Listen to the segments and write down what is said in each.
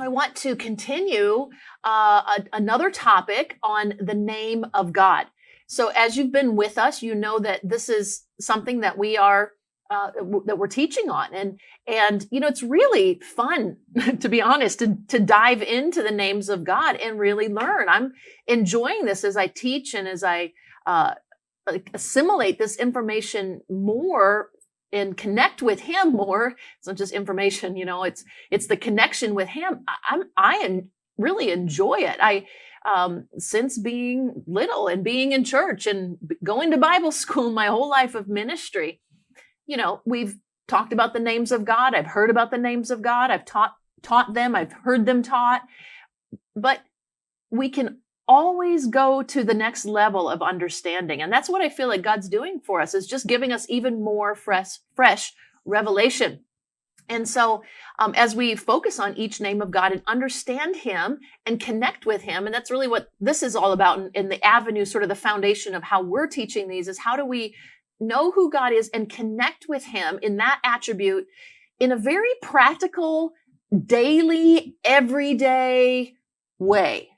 I want to continue another topic on the name of God. So as you've been with us, you know that this is something that we're teaching on, and it's really fun, to be honest, to dive into the names of God and really learn. I'm enjoying this as I teach and as I assimilate this information more and connect with Him more. It's not just information, it's the connection with Him. I really enjoy it. Since being little and being in church and going to Bible school my whole life of ministry, we've talked about the names of God. I've heard about the names of God. I've taught them. I've heard them taught. But we can always go to the next level of understanding. And that's what I feel like God's doing for us, is just giving us even more fresh revelation. And so as we focus on each name of God and understand Him and connect with Him, and that's really what this is all about in the avenue, sort of the foundation of how we're teaching these, is how do we know who God is and connect with Him in that attribute in a very practical, daily, everyday way.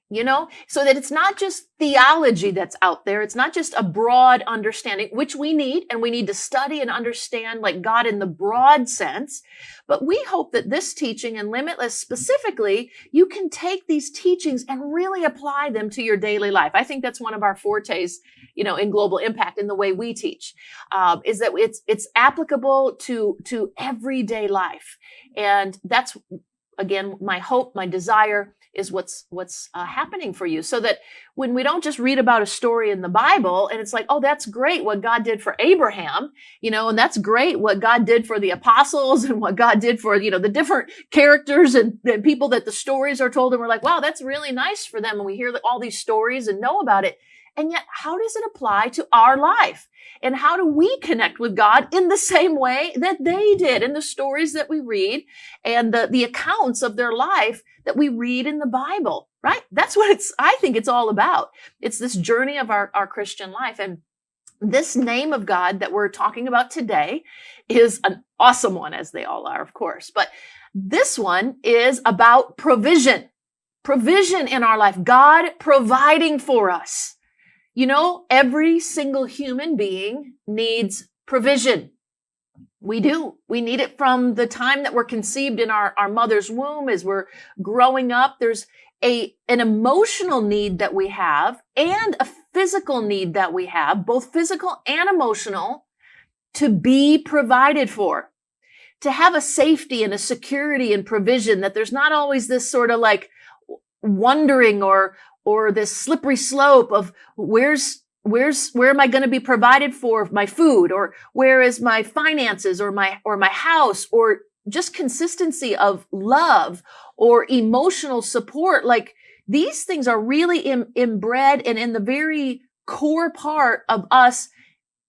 So that it's not just theology that's out there. It's not just a broad understanding, which we need, and we need to study and understand like God in the broad sense. But we hope that this teaching and Limitless specifically, you can take these teachings and really apply them to your daily life. I think that's one of our fortes, in Global Impact, in the way we teach, is that it's applicable to everyday life. And that's, again, my hope, my desire is what's happening for you, so that when we don't just read about a story in the Bible and it's like, oh, that's great what God did for Abraham, and that's great what God did for the apostles and what God did for, the different characters and people that the stories are told, and we're like, wow, that's really nice for them. And we hear all these stories and know about it. And yet, how does it apply to our life? And how do we connect with God in the same way that they did in the stories that we read and the accounts of their life that we read in the Bible, right? That's what I think it's all about. It's this journey of our Christian life. And this name of God that we're talking about today is an awesome one, as they all are, of course. But this one is about provision in our life, God providing for us. Every single human being needs provision. We do. We need it from the time that we're conceived in our mother's womb. As we're growing up, there's an emotional need that we have and a physical need that we have, both physical and emotional, to be provided for, to have a safety and a security and provision, that there's not always this sort of like wondering or this slippery slope of where am I going to be provided for my food, or where is my finances or my house, or just consistency of love or emotional support. Like, these things are really inbred and in the very core part of us.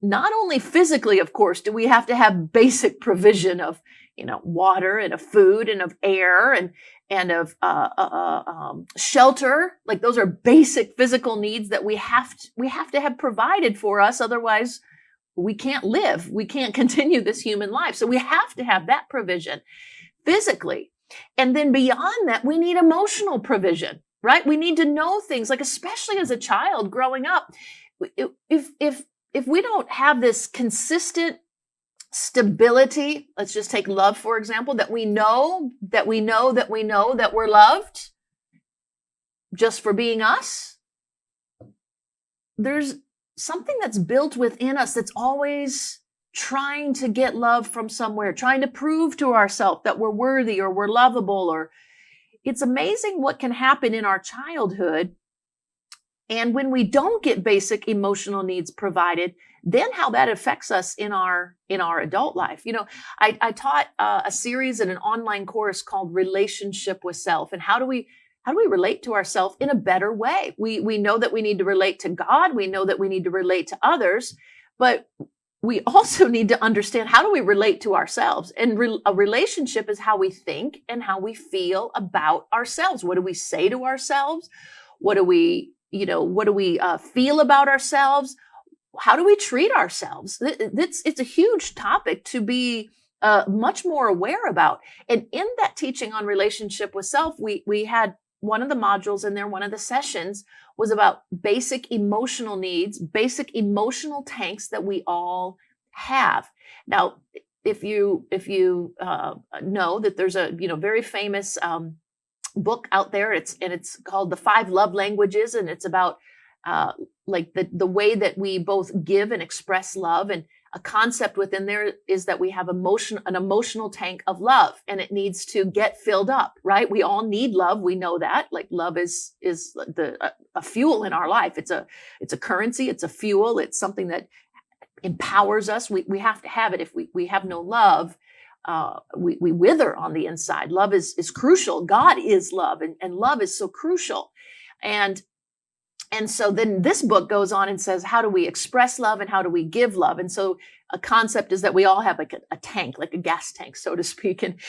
Not only physically, of course, do we have to have basic provision of, water and of food and of air and of shelter. Like, those are basic physical needs that we have to have provided for us. Otherwise, we can't live. We can't continue this human life. So we have to have that provision physically. And then beyond that, we need emotional provision, right? We need to know things, like, especially as a child growing up, if we don't have this consistent stability, let's just take love, for example, that we know that we're loved just for being us. There's something that's built within us that's always trying to get love from somewhere, trying to prove to ourselves that we're worthy or we're lovable. Or it's amazing what can happen in our childhood. And when we don't get basic emotional needs provided, then how that affects us in our adult life. I taught a series in an online course called Relationship with Self. And how do we relate to ourselves in a better way? We know that we need to relate to God. We know that we need to relate to others, but we also need to understand, how do we relate to ourselves? And a relationship is how we think and how we feel about ourselves. What do we say to ourselves? What do we feel about ourselves? How do we treat ourselves? It's a huge topic to be much more aware about. And in that teaching on relationship with self, we had one of the modules in there, one of the sessions was about basic emotional needs, basic emotional tanks that we all have. Now, if you know that there's a very famous book out there, it's called The 5 Love Languages, and it's about like the way that we both give and express love. And a concept within there is that we have an emotional tank of love, and it needs to get filled up, right? We all need love. We know that. Like, love is a fuel in our life. It's a currency. It's a fuel. It's something that empowers us. We have to have it. If we have no love, we wither on the inside. Love is crucial. God is love, and love is so crucial. And so then this book goes on and says, how do we express love and how do we give love? And so a concept is that we all have like a tank, like a gas tank, so to speak. And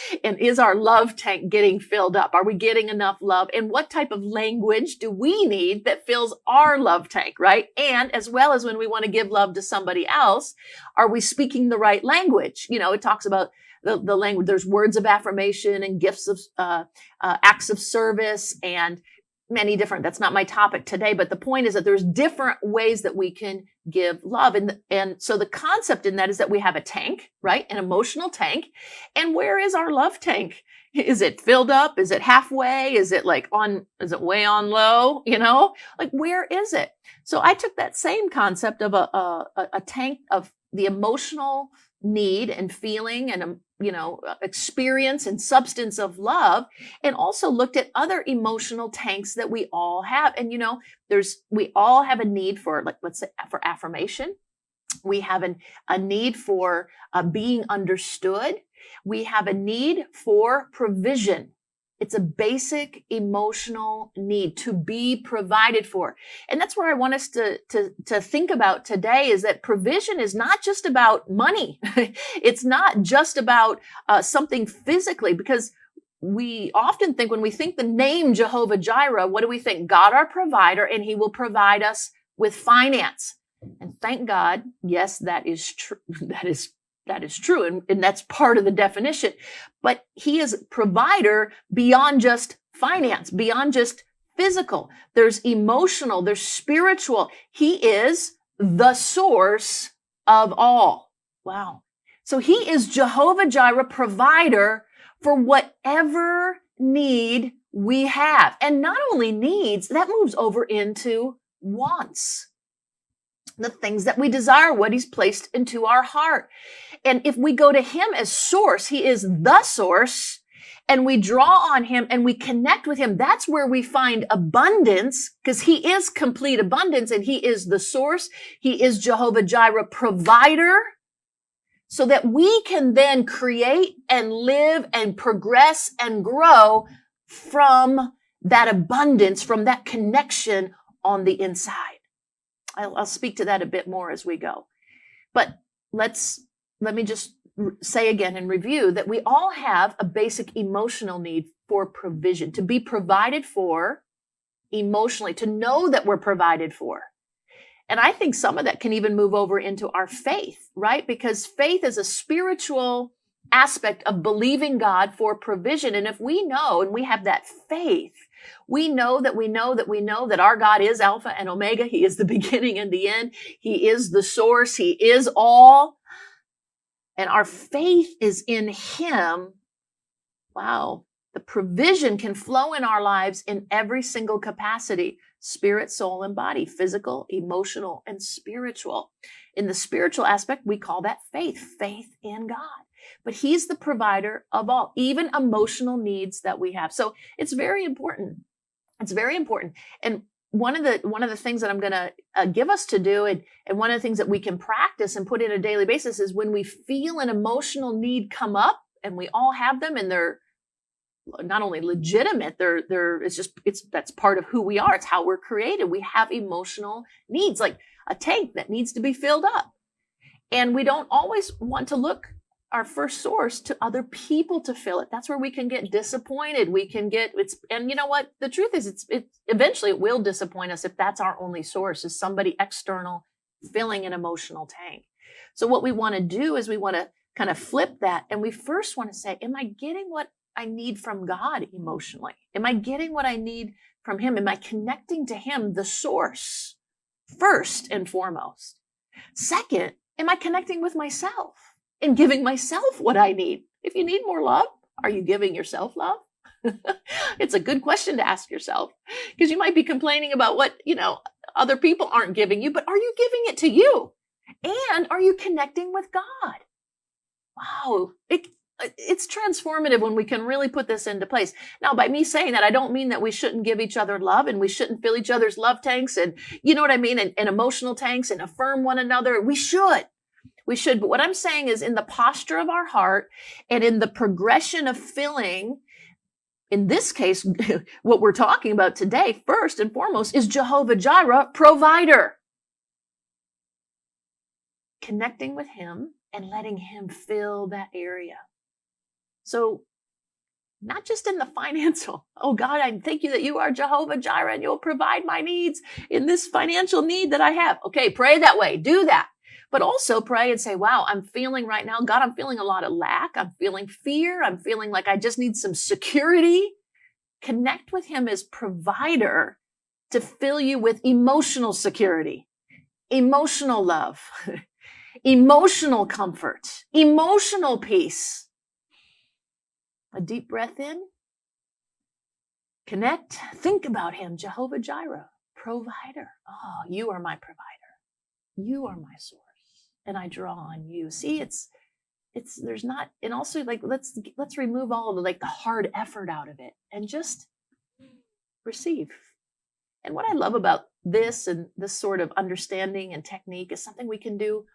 is our love tank getting filled up? Are we getting enough love? And what type of language do we need that fills our love tank, right? And as well as when we want to give love to somebody else, are we speaking the right language? It talks about the language. There's words of affirmation and gifts of acts of service and many different. That's not my topic today, but the point is that there's different ways that we can give love. And so the concept in that is that we have a tank, right? An emotional tank. And where is our love tank? Is it filled up? Is it halfway? Is it way on low? Like, where is it? So I took that same concept of a tank of the emotional need and feeling and experience and substance of love, and also looked at other emotional tanks that we all have. And we all have a need for, like, let's say, for affirmation. We have a need for being understood. We have a need for provision. It's a basic emotional need to be provided for. And that's where I want us to think about today, is that provision is not just about money. It's not just about something physically, because we often think, when we think the name Jehovah Jireh, what do we think? God, our provider, and he will provide us with finance. And thank God, yes, that is true. That is true. And that's part of the definition. But he is provider beyond just finance, beyond just physical. There's emotional, there's spiritual. He is the source of all. Wow. So he is Jehovah Jireh, provider for whatever need we have. And not only needs, that moves over into wants. The things that we desire, what he's placed into our heart. And if we go to him as source, he is the source, and we draw on him and we connect with him, that's where we find abundance, because he is complete abundance and he is the source. He is Jehovah Jireh, provider, so that we can then create and live and progress and grow from that abundance, from that connection on the inside. I'll speak to that a bit more as we go. But let me just say again and review that we all have a basic emotional need for provision, to be provided for emotionally, to know that we're provided for. And I think some of that can even move over into our faith, right? Because faith is a spiritual aspect of believing God for provision. And if we know and we have that faith, we know that our God is Alpha and Omega. He is the beginning and the end. He is the source. He is all. And our faith is in him. Wow. The provision can flow in our lives in every single capacity: spirit, soul, and body, physical, emotional, and spiritual. In the spiritual aspect, we call that faith in God. But he's the provider of all, even emotional needs that we have. So it's very important. It's very important. And one of the things that I'm going to give us to do, and one of the things that we can practice and put in a daily basis, is when we feel an emotional need come up, and we all have them, and they're not only legitimate, that's part of who we are. It's how we're created. We have emotional needs, like a tank that needs to be filled up. And we don't always want to look our first source to other people to fill it. That's where we can get disappointed. And you know what? The truth is, eventually it will disappoint us if that's our only source, is somebody external filling an emotional tank. So what we want to do is we want to kind of flip that. And we first want to say, am I getting what I need from God emotionally? Am I getting what I need from him? Am I connecting to him, the source, first and foremost? Second, am I connecting with myself and giving myself what I need? If you need more love, are you giving yourself love? It's a good question to ask yourself, because you might be complaining about what, other people aren't giving you, but are you giving it to you? And are you connecting with God? Wow. It's transformative when we can really put this into place. Now, by me saying that, I don't mean that we shouldn't give each other love and we shouldn't fill each other's love tanks and, you know what I mean, and emotional tanks and affirm one another. We should. But what I'm saying is, in the posture of our heart and in the progression of filling, in this case, what we're talking about today, first and foremost, is Jehovah Jireh, provider. Connecting with him and letting him fill that area. So not just in the financial. Oh God, I thank you that you are Jehovah Jireh and you'll provide my needs in this financial need that I have. Okay, pray that way. Do that. But also pray and say, wow, I'm feeling right now, God, I'm feeling a lot of lack. I'm feeling fear. I'm feeling like I just need some security. Connect with him as provider to fill you with emotional security, emotional love, emotional comfort, emotional peace. A deep breath in. Connect. Think about him, Jehovah Jireh, provider. Oh, you are my provider. You are my source. And I draw on you. See, there's not, and also like, let's remove all of the hard effort out of it and just receive. And what I love about this and this sort of understanding and technique is something we can do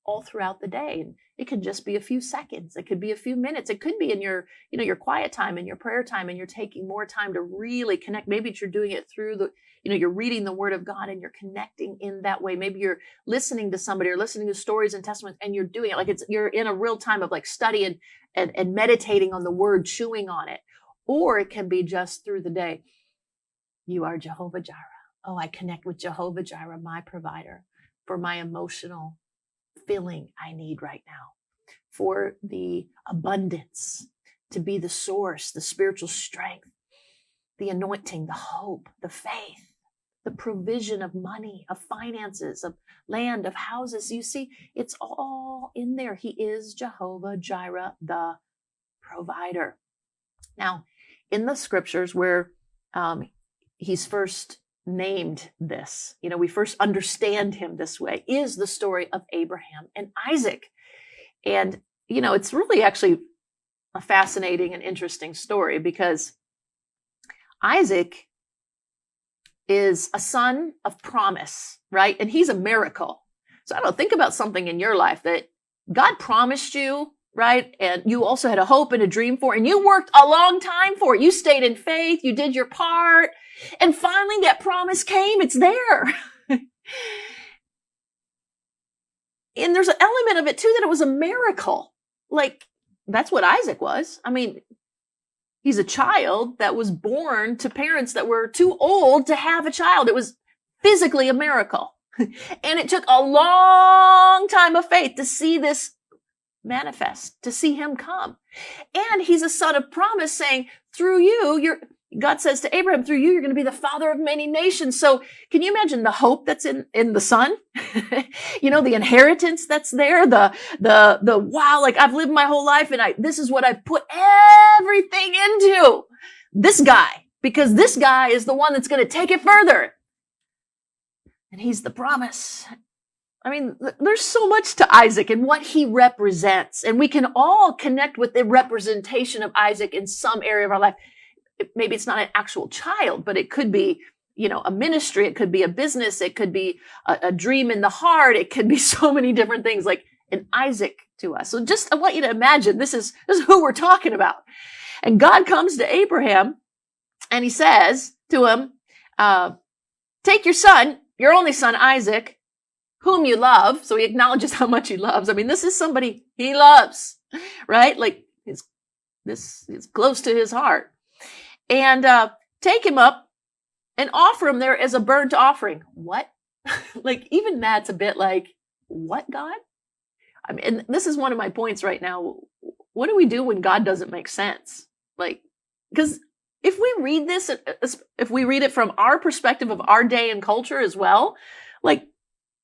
all throughout the day. And it could just be a few seconds. It could be a few minutes. It could be in your, your quiet time and your prayer time, and you're taking more time to really connect. Maybe you're doing it through you're reading the word of God and you're connecting in that way. Maybe you're listening to somebody or listening to stories and testimonies and you're doing it like you're in a real time of study and meditating on the word, chewing on it. Or it can be just through the day. You are Jehovah Jireh. Oh, I connect with Jehovah Jireh, my provider, for my emotional filling I need right now, for the abundance, to be the source, the spiritual strength, the anointing, the hope, the faith, the provision of money, of finances, of land, of houses. You see, it's all in there. He is Jehovah Jireh, the provider. Now, in the scriptures where he's first named this, we first understand him this way, is the story of Abraham and Isaac. And, it's really actually a fascinating and interesting story, because Isaac is a son of promise, right? And he's a miracle. So I don't think about something in your life that God promised you, right? And you also had a hope and a dream for, and you worked a long time for it. You stayed in faith. You did your part. And finally that promise came. It's there. And there's an element of it too, that it was a miracle. That's what Isaac was. I mean, he's a child that was born to parents that were too old to have a child. It was physically a miracle. And it took a long time of faith to see this manifest, to see him come. And he's a son of promise, saying, through you, God says to Abraham, through you, you're going to be the father of many nations. So can you imagine the hope that's in the son? The inheritance that's there, the wow, I've lived my whole life and this is what I've put everything into this guy, because this guy is the one that's going to take it further. And he's the promise. I mean, there's so much to Isaac and what he represents. And we can all connect with the representation of Isaac in some area of our life. Maybe it's not an actual child, but it could be, a ministry. It could be a business. It could be a dream in the heart. It could be so many different things, like an Isaac to us. So just, I want you to imagine this is who we're talking about. And God comes to Abraham and he says to him, take your son, your only son, Isaac, whom you love. So he acknowledges how much he loves. I mean, this is somebody he loves, right? This is close to his heart. And take him up and offer him there as a burnt offering. What? Even that's a bit what, God? I mean, and this is one of my points right now. What do we do when God doesn't make sense? Like, because if we read this, if we read it from our perspective of our day and culture as well, like,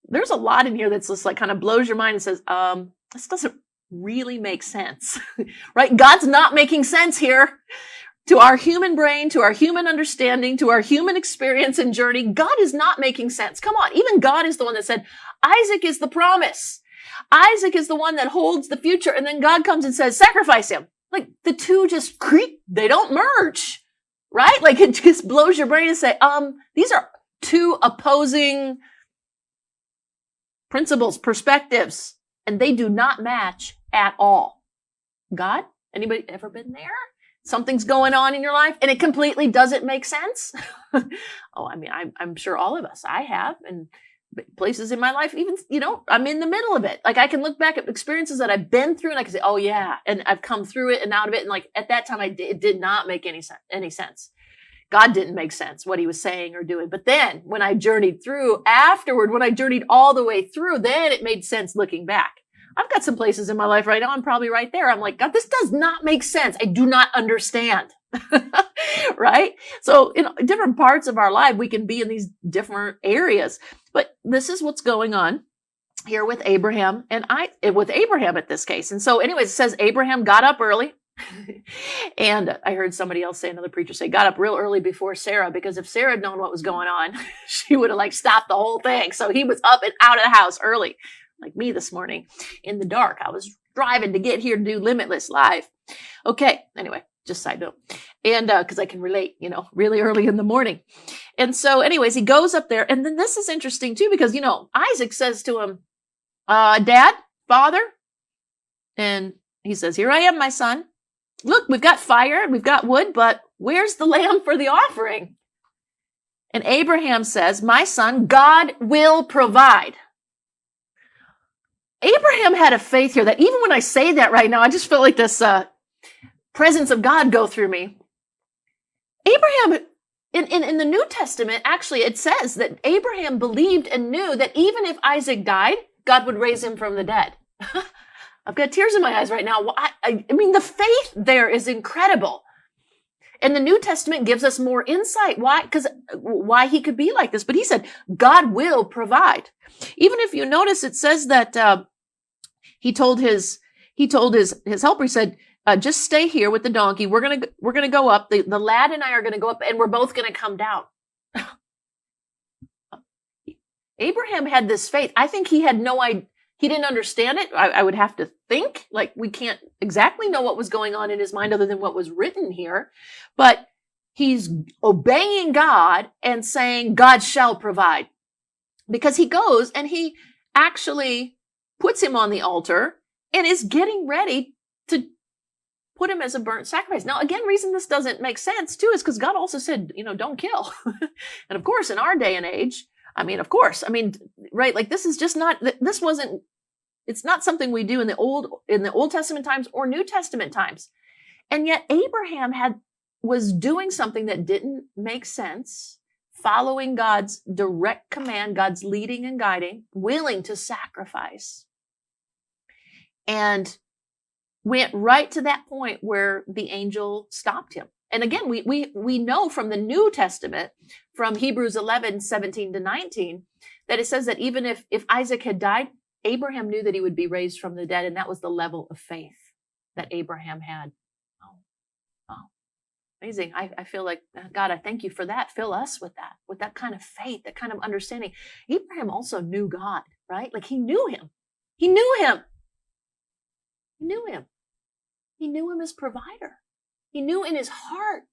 there's a lot in here that's just like kind of blows your mind and says, this doesn't really make sense, right? God's not making sense here. To our human brain, to our human understanding, to our human experience and journey, God is not making sense. Come on. Even God is the one that said, Isaac is the promise. Isaac is the one that holds the future. And then God comes and says, sacrifice him. Like the two just creep. They don't merge, right? Like it just blows your brain to say, these are two opposing principles, perspectives, and they do not match at all. God, anybody ever been there? Something's going on in your life and it completely doesn't make sense. Oh, I mean, I'm sure all of us, I have, and places in my life, even, I'm in the middle of it. Like I can look back at experiences that I've been through and I can say, oh yeah. And I've come through it and out of it. And like at that time, it did not make any sense. God didn't make sense what he was saying or doing. But then when I journeyed through afterward, when I journeyed all the way through, then it made sense looking back. I've got some places in my life right now. I'm probably right there. I'm like, God, this does not make sense. I do not understand. Right? So in different parts of our life, we can be in these different areas, but this is what's going on here with Abraham with Abraham at this case. And so anyways, it says Abraham got up early. And I heard somebody else say, another preacher say, got up real early before Sarah, because if Sarah had known what was going on, she would have like stopped the whole thing. So he was up and out of the house early. Like me this morning in the dark. I was driving to get here to do Limitless live. Okay. Anyway, just side note. And, cause I can relate, really early in the morning. And so anyways, he goes up there. And then this is interesting too, because, Isaac says to him, Dad, Father. And he says, here I am, my son. Look, we've got fire and we've got wood, but where's the lamb for the offering? And Abraham says, my son, God will provide. Abraham had a faith here that even when I say that right now, I just feel like this presence of God go through me. Abraham, in the New Testament, actually, it says that Abraham believed and knew that even if Isaac died, God would raise him from the dead. I've got tears in my eyes right now. I mean, the faith there is incredible. And the New Testament gives us more insight. Why? Because why he could be like this. But he said, God will provide. Even if you notice, it says that he told his helper, he said, just stay here with the donkey. We're gonna go up. The lad and I are gonna go up, and we're both gonna come down. Abraham had this faith. I think he had no idea. He didn't understand it. I would have to think, like, we can't exactly know what was going on in his mind other than what was written here. But he's obeying God and saying, God shall provide. Because he goes and he actually puts him on the altar and is getting ready to put him as a burnt sacrifice. Now, again, reason this doesn't make sense too is because God also said, don't kill. And of course, in our day and age, right? Like this is just not, it's not something we do in the Old Testament times or New Testament times. And yet Abraham was doing something that didn't make sense, following God's direct command, God's leading and guiding, willing to sacrifice, and went right to that point where the angel stopped him. And again, we know from the New Testament, from Hebrews 11, 17 to 19, that it says that even if Isaac had died, Abraham knew that he would be raised from the dead. And that was the level of faith that Abraham had. Oh, amazing. I feel like, God, I thank you for that. Fill us with that kind of faith, that kind of understanding. Abraham also knew God, right? Like he knew him. He knew him. He knew him. He knew him as provider. He knew in his heart,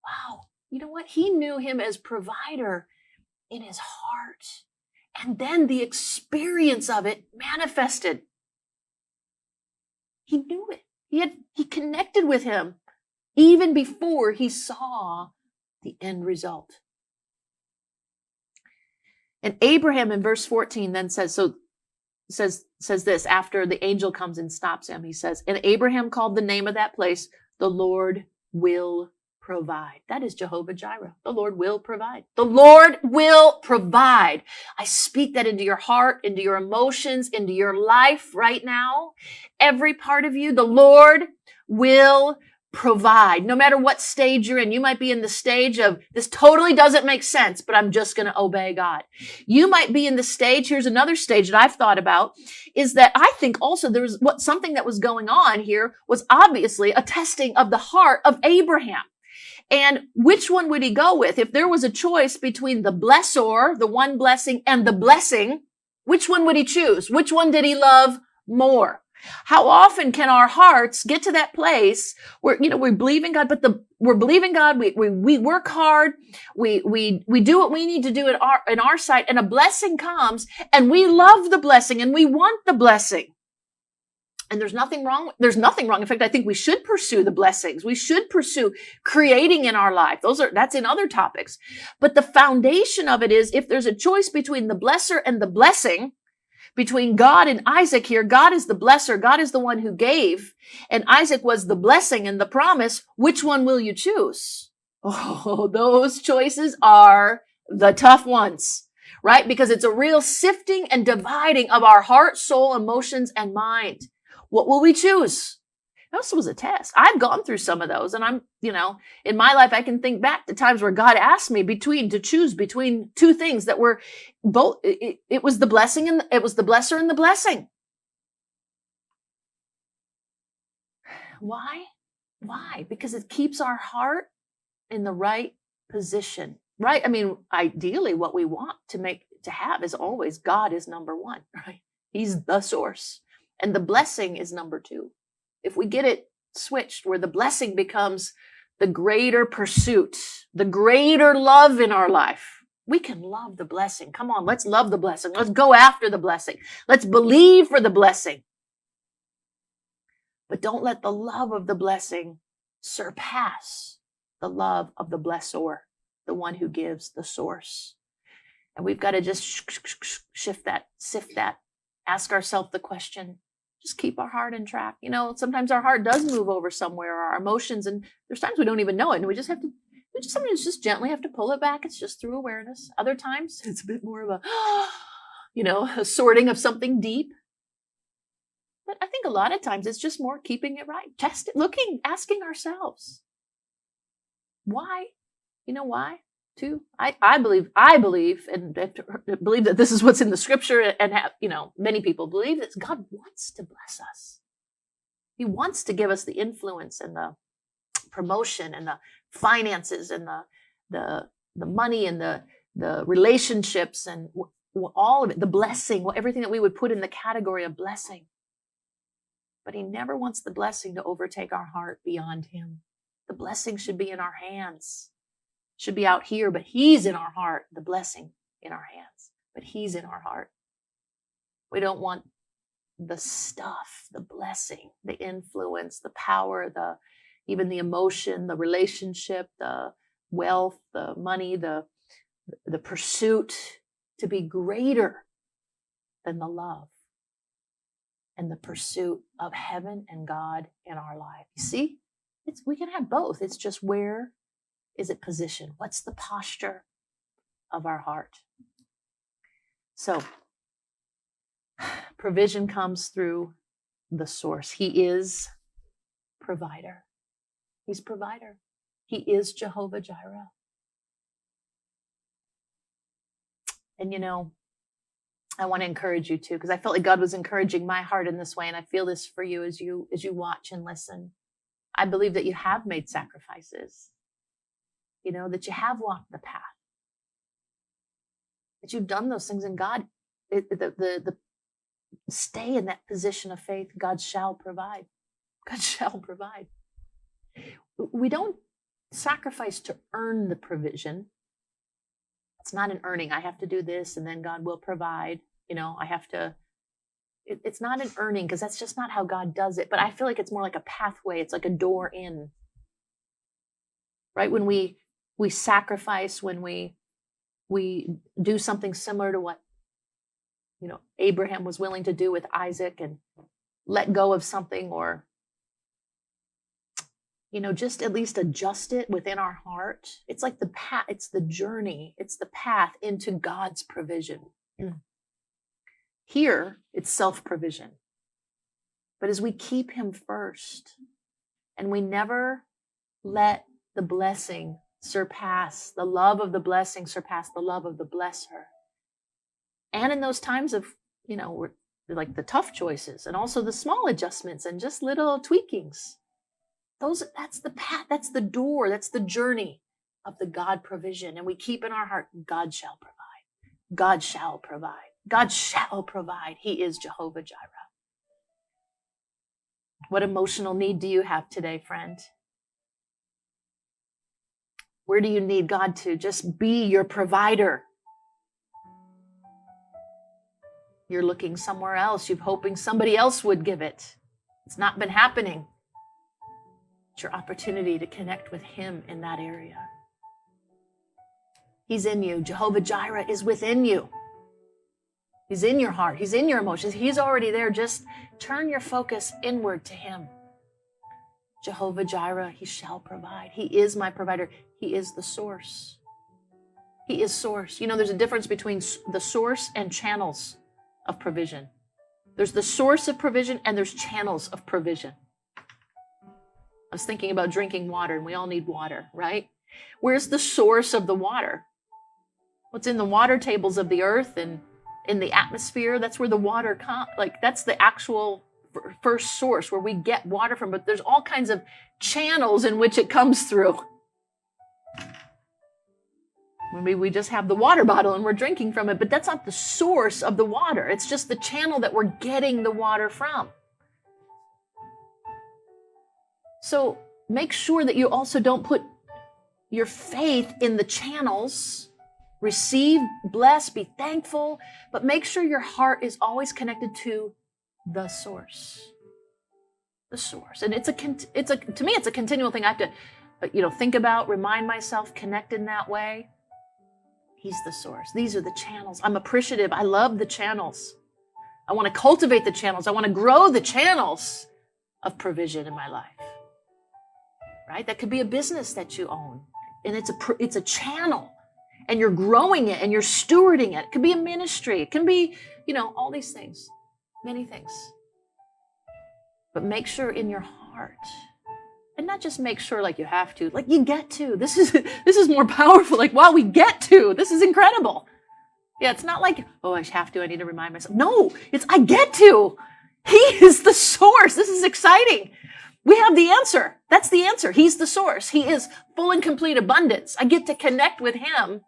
wow, you know what? He knew him as provider in his heart. And then the experience of it manifested. He knew it. He connected with him even before he saw the end result. And Abraham in verse 14 then says this after the angel comes and stops him. He says, and Abraham called the name of that place, the Lord will provide. That is Jehovah Jireh. The Lord will provide. The Lord will provide. I speak that into your heart, into your emotions, into your life right now. Every part of you, the Lord will provide. No matter what stage you're in, you might be in the stage of, this totally doesn't make sense, but I'm just going to obey God. You might be in the stage, here's another stage that I've thought about, is that I think also there was something that was going on here was obviously a testing of the heart of Abraham. And which one would he go with? If there was a choice between the blessor, the one blessing, and the blessing, which one would he choose? Which one did he love more? How often can our hearts get to that place where, we believe in God, but we're believing God, we work hard, we do what we need to do in our sight, and a blessing comes, and we love the blessing, and we want the blessing. And there's nothing wrong. In fact, I think we should pursue the blessings. We should pursue creating in our life. That's in other topics. But the foundation of it is, if there's a choice between the blesser and the blessing, between God and Isaac here, God is the blesser. God is the one who gave, and Isaac was the blessing and the promise. Which one will you choose? Oh, those choices are the tough ones, right? Because it's a real sifting and dividing of our heart, soul, emotions, and mind. What will we choose? This was a test. I've gone through some of those, and I'm, in my life, I can think back to times where God asked me to choose between two things that were both, it was the blessing and it was the blesser and the blessing. Why? Because it keeps our heart in the right position, right? I mean, ideally what we want to have is always God is number one, right? He's the source, and the blessing is number two. If we get it switched where the blessing becomes the greater pursuit, the greater love in our life, we can love the blessing. Come on, let's love the blessing. Let's go after the blessing. Let's believe for the blessing. But don't let the love of the blessing surpass the love of the blessor, the one who gives, the source. And we've got to just sift that, ask ourselves the question, just keep our heart in track. Sometimes our heart does move over somewhere, or our emotions, and there's times we don't even know it, and we sometimes just gently have to pull it back. It's just through awareness. Other times it's a bit more of a sorting of something deep. But I think a lot of times it's just more keeping it right, testing, looking, asking ourselves, why? Why? Too. I believe and believe that this is what's in the scripture, and many people believe that God wants to bless us. He wants to give us the influence and the promotion and the finances and the money and the relationships and all of it, the blessing, everything that we would put in the category of blessing. But he never wants the blessing to overtake our heart beyond him. The blessing should be in our hands. Should be out here, but he's in our heart. The blessing in our hands, but he's in our heart. We don't want the stuff, the blessing, the influence, the power, even the emotion, the relationship, the wealth, the money, the pursuit to be greater than the love and the pursuit of heaven and God in our life. You see, we can have both. It's just, where is it positioned? What's the posture of our heart? So, provision comes through the source. He is provider. He's provider. He is Jehovah Jireh. And I want to encourage you too, because I felt like God was encouraging my heart in this way, and I feel this for you as you watch and listen. I believe that you have made sacrifices. That you have walked the path, that you've done those things, and God, the stay in that position of faith. God shall provide. God shall provide. We don't sacrifice to earn the provision. It's not an earning. I have to do this, and then God will provide. I have to. It's not an earning, because that's just not how God does it. But I feel like it's more like a pathway. It's like a door in. Right? When we sacrifice, when we do something similar to what Abraham was willing to do with Isaac, and let go of something, or just at least adjust it within our heart. It's like the path, it's the journey, it's the path into God's provision. Here, it's self-provision. But as we keep him first, and we never let the blessing surpass, the love of the blessing surpass the love of the blesser. And in those times of, we're like the tough choices and also the small adjustments and just little tweakings. That's the path, that's the door, that's the journey of the God provision. And we keep in our heart, God shall provide. God shall provide. God shall provide. He is Jehovah Jireh. What emotional need do you have today, friend? Where do you need God to just be your provider? You're looking somewhere else. You're hoping somebody else would give it. It's not been happening. It's your opportunity to connect with him in that area. He's in you. Jehovah Jireh is within you. He's in your heart. He's in your emotions. He's already there. Just turn your focus inward to him. Jehovah Jireh, he shall provide. He is my provider. He is the source. He is source. There's a difference between the source and channels of provision. There's the source of provision and there's channels of provision. I was thinking about drinking water, and we all need water, right? Where's the source of the water? What's in the water tables of the earth and in the atmosphere? That's where the water comes. That's the actual first source where we get water from. But there's all kinds of channels in which it comes through. Maybe we just have the water bottle and we're drinking from it, but that's not the source of the water. It's just the channel that we're getting the water from. So make sure that you also don't put your faith in the channels. Receive, bless, be thankful, but make sure your heart is always connected to the source. The source. And to me, it's a continual thing. I have to, think about, remind myself, connect in that way. He's the source. These are the channels. I'm appreciative. I love the channels. I want to cultivate the channels. I want to grow the channels of provision in my life. Right? That could be a business that you own, and it's a channel, and you're growing it and you're stewarding it. It could be a ministry. It can be, all these things, many things. But make sure in your heart, and not just make sure like you have to, like you get to. This is more powerful. Like, wow, we get to. This is incredible. Yeah, it's not like, oh, I have to. I need to remind myself. No, it's I get to. He is the source. This is exciting. We have the answer. That's the answer. He's the source. He is full and complete abundance. I get to connect with him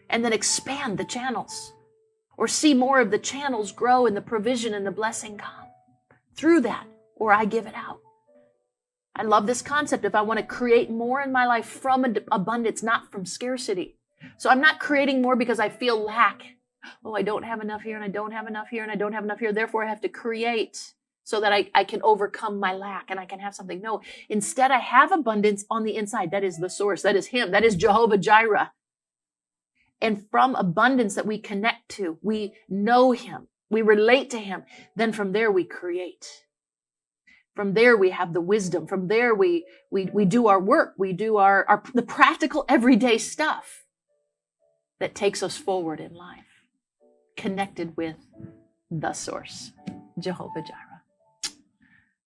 and then expand the channels or see more of the channels grow and the provision and the blessing come through that, or I give it out. I love this concept. If I want to create more in my life from abundance, not from scarcity. So I'm not creating more because I feel lack. Oh, I don't have enough here and I don't have enough here and I don't have enough here. Therefore, I have to create so that I can overcome my lack and I can have something. No, instead I have abundance on the inside. That is the source. That is him. That is Jehovah Jireh. And from abundance that we connect to, we know him. We relate to him. Then from there we create. From there we have the wisdom. From there we do our work. We do the practical everyday stuff that takes us forward in life. Connected with the source, Jehovah Jireh.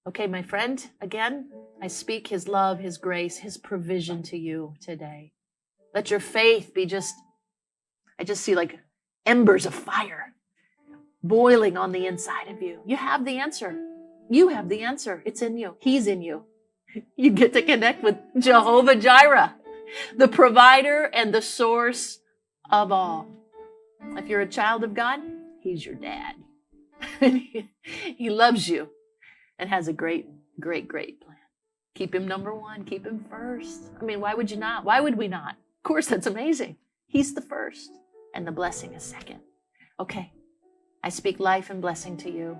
Okay, my friend, again, I speak his love, his grace, his provision to you today. Let your faith be I just see like embers of fire boiling on the inside of you. You have the answer. You have the answer. It's in you. He's in you. You get to connect with Jehovah Jireh, the provider and the source of all. If you're a child of God, he's your dad. He loves you and has a great, great, great plan. Keep him number one. Keep him first. I mean, why would you not? Why would we not? Of course, that's amazing. He's the first and the blessing is second. Okay. I speak life and blessing to you.